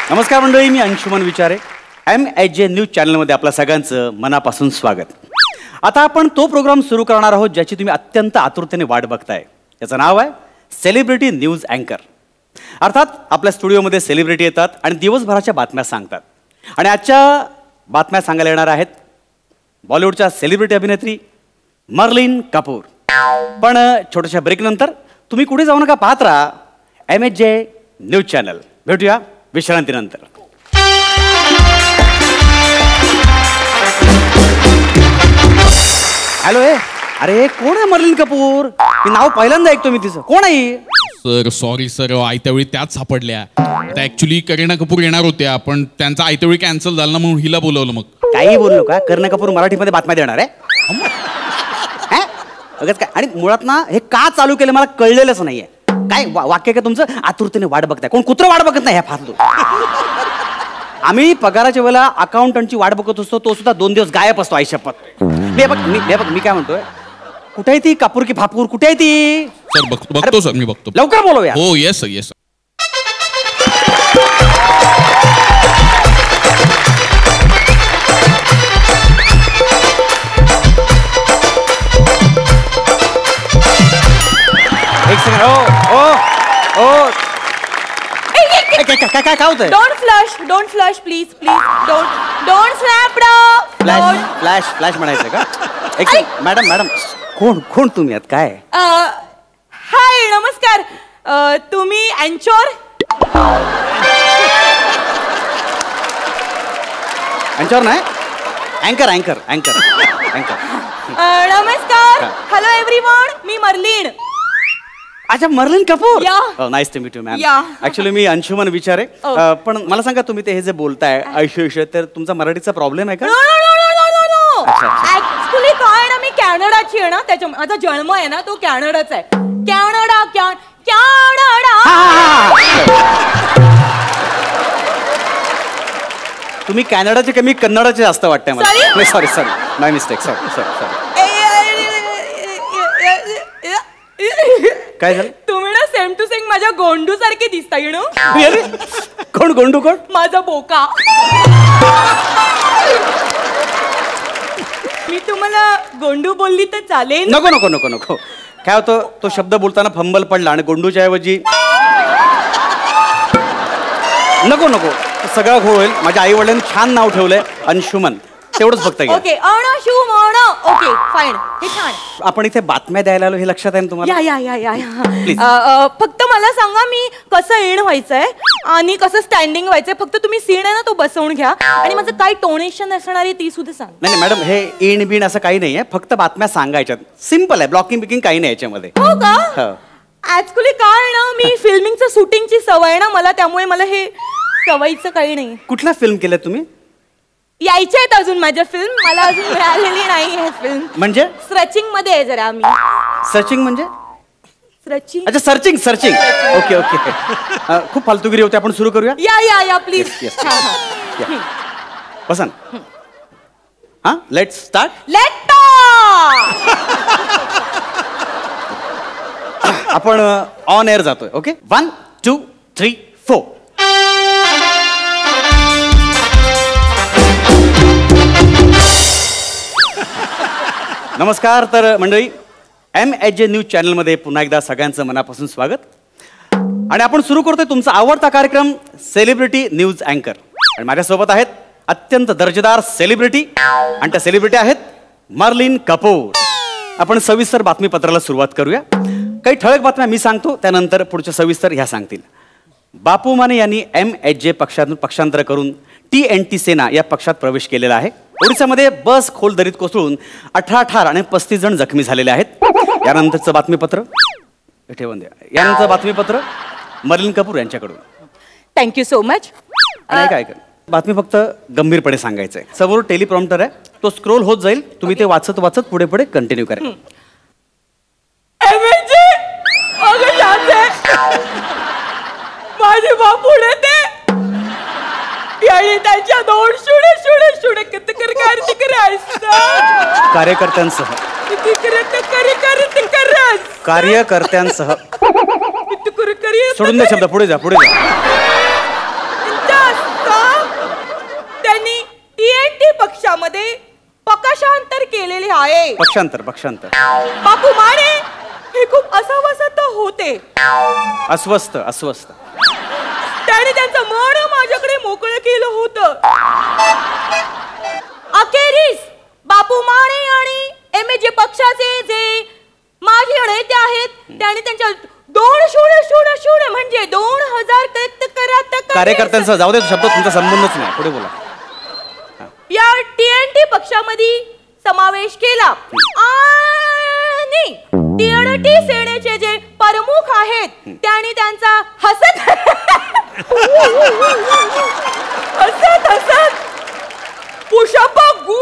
नमस्कार मंडळी, मी अंशुमन विचारे. MHJ news चॅनलमध्ये आपल्या सगळ्यांचं मनापासून स्वागत. आता आपण तो प्रोग्राम सुरू करणार आहोत ज्याची तुम्ही अत्यंत आतुरतेने वाट बघताय. याचं नाव आहे सेलिब्रिटी न्यूज अँकर. अर्थात आपल्या स्टुडिओमध्ये सेलिब्रिटी येतात आणि दिवसभराच्या बातम्या सांगतात. आणि आजच्या बातम्या सांगायला येणार आहेत बॉलिवूडच्या सेलिब्रिटी अभिनेत्री मर्लिन कपूर. पण छोट्याशा ब्रेकनंतर तुम्ही कुठे जाऊ नका, पाहत राहा MHJ न्यूज चॅनल. भेटूया विश्रांतीनंतर. हॅलो, अरे कोण आहे मर्लिन कपूर? मी नाव पहिल्यांदा ऐकतो मी तिचं. कोण आहे? सर सॉरी सर, आयत्या वेळी त्याच सापडल्या. आता ऍक्च्युली करीना कपूर येणार होत्या पण त्यांचा आयत्या वेळी कॅन्सल झाला ना, म्हणून हिला बोलवलं. मग काही बोललो का? करीना कपूर मराठीमध्ये बातम्या देणार आहे? काय? आणि मुळात ना हे का चालू केलं मला कळलेलंच नाहीये. काय वाक्य काय तुमचं? आतुरतेने वाट बघताय. कोण कुत्रं वाट बघत नाही ह्या फालतू. आम्ही पगाराच्या वेळेला अकाउंटंटची वाट बघत असतो, तो सुद्धा 2 दिवस गायब असतो. आयुष्यपत मी काय म्हणतोय, कुठे आहे ती कापूर की फापूर? कुठे आहे ती? सर बघतो सर, मी बघतो. लवकर बोलवूया. हो येस सर, येस सर. एक सेकंड. काय होतंय? Don't flush please don't snap. Flash म्हणायचं का? एक सेकंड. मॅडम कोण तुम्ही आहात? काय? हाय, नमस्कार. तुम्ही अँचोर? अँचोर नाही, अँकर. नमस्कार. हॅलो एव्हरीवन, मी मर्लिन. अच्छा, Merlin Kapoor. Yeah. Nice to meet you ma'am. Yeah. Actually मी अंशुमन विचारे. पण मला सांगा, तुम्ही ते हे जे बोलताय आयुष्य, तर तुमचा मराठीचा प्रॉब्लेम आहे का? नो. ऍक्च्युली काय ना, मी कॅनडाची आहे ना, त्याच्या माझा जन्म आहे ना तो कॅनडाचा आहे. कॅनडा. तुम्ही कॅनडाचे कमी कन्नडाचे जास्त वाटतंय मला. सॉरी माय मिस्टेक. सॉरी. काय झालं? तुम्ही ना सेम टू सेम माझ्या गोंडू सारखे दिसता. You know. कोण गोंडू? कोण? माझा बोका. मी तुम्हाला गोंडू बोलली तर चालेल? नको. काय होतं, तो शब्द बोलताना फंबल पडला आणि गोंडूच्या ऐवजी नको. सगळं घोळ होईल. माझ्या आई वडिलांनी छान नाव ठेवलंय अंशुमन, तेवढंच फक्त. Okay, okay fine. हे छान. आपण इथे बातम्या द्यायला आलो हे लक्षात आहे ना तुम्हाला? या. फक्त मला सांगा, मी कसं एण व्हायचंय आणि कसं स्टँडिंग व्हायचंय. फक्त तुम्ही सीन आहे ना तो बसवून घ्या आणि माझं काय टोनेशन असणार आहे ती सुद्धा सांग. नाही मॅडम, हे एण बिण असं काही नाहीये, फक्त बातम्या सांगायच्यात. सिम्पल आहे. ब्लॉकिंग काही नाही याच्यामध्ये. हो का? ऍक्च्युली काय ना, मी फिल्मिंगचं शूटिंगची सवय ना मला, त्यामुळे मला हे सवयीचं काही नाही. कुठल्या फिल्म केल्या तुम्ही? यायच्या आहेत अजून माझ्या फिल्म, मला अजून मिळालेली नाही आहे फिल्म. म्हणजे सर्चिंग मध्ये आहे जरा आम्ही. सर्चिंग म्हणजे? सर्चिंग. अच्छा, सर्चिंग. ओके. खूप फालतूगिरी होते. आपण सुरू करूया. या प्लीज. बसन. Let's start. आपण ऑन एअर जातोय. ओके, 1 2 3 4. नमस्कार. तर मंडळी, MHJ न्यूज चॅनलमध्ये पुन्हा एकदा सगळ्यांचं मनापासून स्वागत. आणि आपण सुरू करतोय तुमचा आवडता कार्यक्रम सेलिब्रिटी न्यूज अँकर. आणि माझ्यासोबत आहेत अत्यंत दर्जेदार सेलिब्रिटी, आणि त्या सेलिब्रिटी आहेत मर्लिन कपूर. आपण सविस्तर बातमीपत्राला सुरुवात करूया. काही ठळक बातम्या मी सांगतो, त्यानंतर पुढच्या सविस्तर ह्या सांगतील. बापू माने यांनी MHJ पक्षातून पक्षांतर करून TNT सेना या पक्षात प्रवेश केलेला आहे. ओडिशामध्ये बस खोल दरीत कोसळून 18 ठार आणि 35 जण जखमी झालेले आहेत. यानंतरचं बातमीपत्र मर्लिन कपूर यांच्याकडून. Thank you so much. काय बातमी फक्त गंभीरपणे सांगायचंय. समोर टेलिप्रॉम्प्टर आहे, तो स्क्रोल होत जाईल. तुम्ही ते वाचत पुढे कंटिन्यू करा. माझे बापुडे ते आणि त्यांच्या 2 शुडे कार्यकर्त्यांसह सोडून द्या शब्द. पुढे जा. पक्षामध्ये पक्षांतर केलेले आहे. पक्षांतर. बापू माने हे खूप अस्वस्थ होते. अस्वस्थ. त्याने त्यांचं मन माझ्याकडे मोकळं केलं होतं. अखेरीस बापू माने आणि MAJ पक्षाचे जे माजी नेते आहेत त्यांनी त्यांच्या 2 म्हणजे 2000 कार्यकर्त्यांचा जाऊ दे शब्द तुमचा संबंधच नाही. पुढे बोला. या TNT पक्षामध्ये समावेश केला आणि TNT सेनेचे जे प्रमुख आहेत त्यांनी त्यांचा हसत पुष्पगु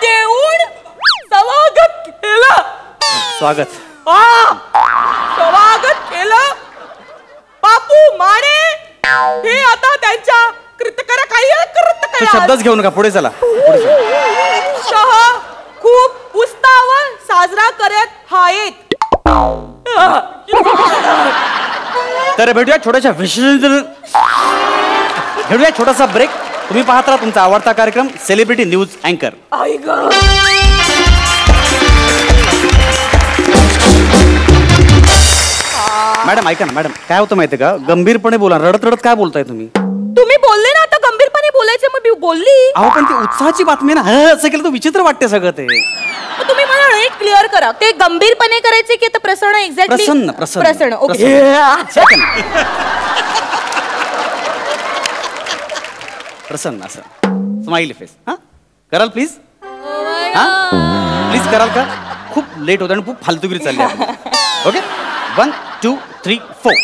देऊन स्वागत केलं. बापू माने हे आता त्यांच्या शब्दच घेऊ नका. पुढे चला. खूप उत्साह साजरा करत आहेत. तर भेटूया छोटासा ब्रेक. तुम्ही पाहत राहा तुमचा आवडता कार्यक्रम सेलिब्रिटी न्यूज अँकर. मॅडम ऐका ना मॅडम, काय होतं माहितीये का, गंभीरपणे बोला. रडत काय बोलताय तुम्ही बोलले ना आता गंभीरपणे बोलायचं मग मी बोलली. अहो पण ती उत्साहाची बातमी ना, असं केलं तर विचित्र वाटते सगळं ते. तुम्ही मला नीट क्लिअर करा, ते गंभीरपणे करायचे की आता प्रसन्न? एक्झॅक्टली प्रसन्न. ओके प्रसन्न असं स्माइली फेस. हा कराल प्लीज? हा प्लीज कराल का? खूप लेट होतं आणि खूप फालतूगिरी चालली आहे. ओके 1 2 3 4.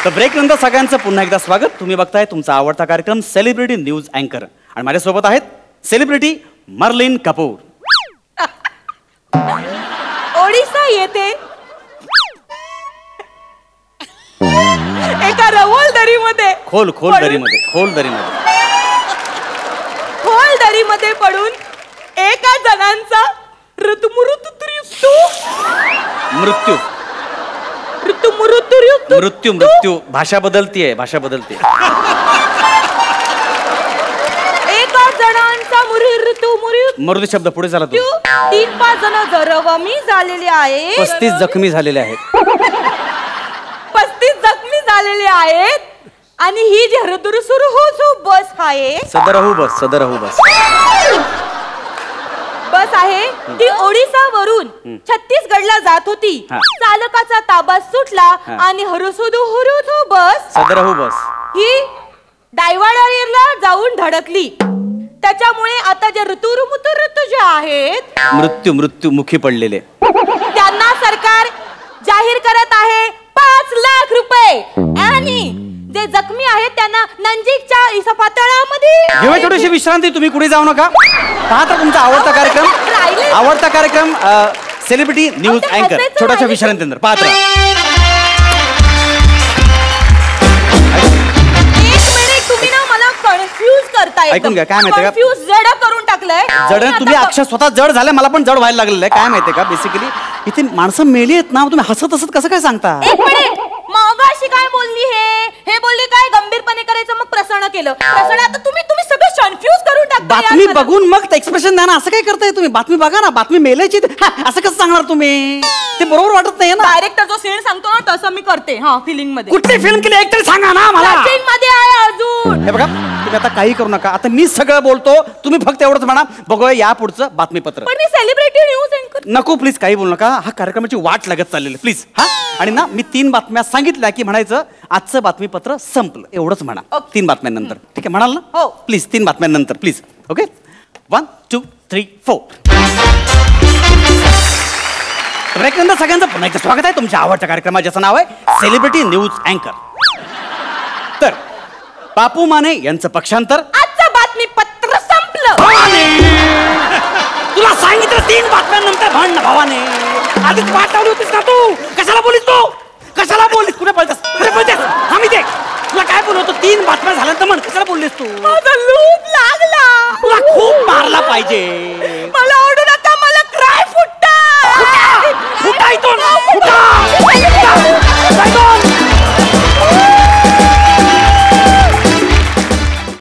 तर ब्रेक नंतर सगळ्यांचं पुन्हा एकदा स्वागत. तुम्ही बघताय तुमचा आवडता कार्यक्रम सेलिब्रिटी न्यूज अँकर आणि माझ्यासोबत आहेत सेलिब्रिटी मर्लिन कपूर. ओडिसा येथे एका रवलदरीमध्ये खोल दरीमध्ये पडून एका जणांचा मृत्यू भाषा बदलतीये. एका जणांचा मृत्यू शब्द पुढे झाला तो. 3-5 जण जखमी झालेले आहेत. 35 जखमी झालेले आहेत. आणि ही जी हरदुरसुरू बस आहे, सदरहू बस आहे ती ओडिसावरून छत्तीसगडला जात होती. चालकाचा ताबा सुटला आणि हरुसुदू बस ही डायवाडारीला जाऊन धडकली. त्याच्यामुळे आता जे ऋतू जे आहेत मृत्युमुखी पडलेले त्यांना सरकार जाहीर करत आहे 5 लाख रुपये. आणि जे जखमी आहेत त्यांना नंजीकच्या इस्पितळामध्ये थोडीशी विश्रांती. तुम्ही कुठे जाऊ नका. पाहता तुमचा आवडता कार्यक्रम सेलिब्रिटी न्यूज अँकर. छोट्याशा विश्रांतीनंतर पाहत राहा. तुम्ही ना मला कन्फ्यूज करताय. ऐकून घ्या, काय माहितीये का, कन्फ्यूज जड करून टाकलंय. तुम्ही अक्षर स्वतः जड झाले, मला पण जड व्हायला लागलेलं आहे. काय माहितीये का, बेसिकली इथे माणसं मेली आहेत ना, तुम्ही हसत कसं काय सांगता? मगाशी काय बोलली हे बोलली काय गंभीरपणे करायचं, मग प्रसन्न केलं. प्रसन्न आता तुम्ही सगळं कन्फ्यूज करून टाकता. बातमी बघून मग एक्सप्रेशन द्या ना. असं काय करताय तुम्ही? बातमी बघा ना, बातमी मेल्याची असं कसं सांगणार तुम्ही? ते बरोबर वाटत नाही ना. डायरेक्टर जो सीन सांगतो ना तसं मी करते. हा फिलिंग मध्ये. कुठली फिल्म केली एक तरी सांगा ना मला. सीन मध्ये आहे अजून. हे बघा तुम्ही आता काही करू नका. आता मी सगळं बोलतो, तुम्ही फक्त एवढंच म्हणा. बघूया या पुढचं बातमीपत्र. पण मी सेलिब्रिटी न्यूज अँकर. नको प्लीज काही बोलू नका. हा कार्यक्रमाची वाट लागत चाललेली प्लीज. हा आणि ना मी 3 बातम्या सांगितल्या की म्हणायचं आजचं बातमीपत्र संपलं एवढंच म्हणा. 3 बातम्यांनंतर ठीक आहे म्हणाल ना? हो प्लीज 3 बातम्यांनंतर प्लीज. ओके 1 2 3 4. ब्रेक नंतर सगळ्यांचं पुन्हा एकदा स्वागत आहे तुमच्या आवडत्या कार्यक्रमात, ज्याचं नाव आहे सेलिब्रिटी न्यूज अँकर. तर बापू माने यांचं पक्षांतर. आजचं बातमीपत्र संपलं. तुला सांगितलं 3 बातम्यांनंतर म्हण ना भावाने. आधीच वाट लावली होतीस ना तू. कशाला बोललीस कुठे पळतेस? आम्ही दे तुला काय बोललो होतो. 3 बातम्या झाल्यानंतर म्हण. कशाला बोललीस तू? माझा लूप लागला. तुला खूप मारला पाहिजे.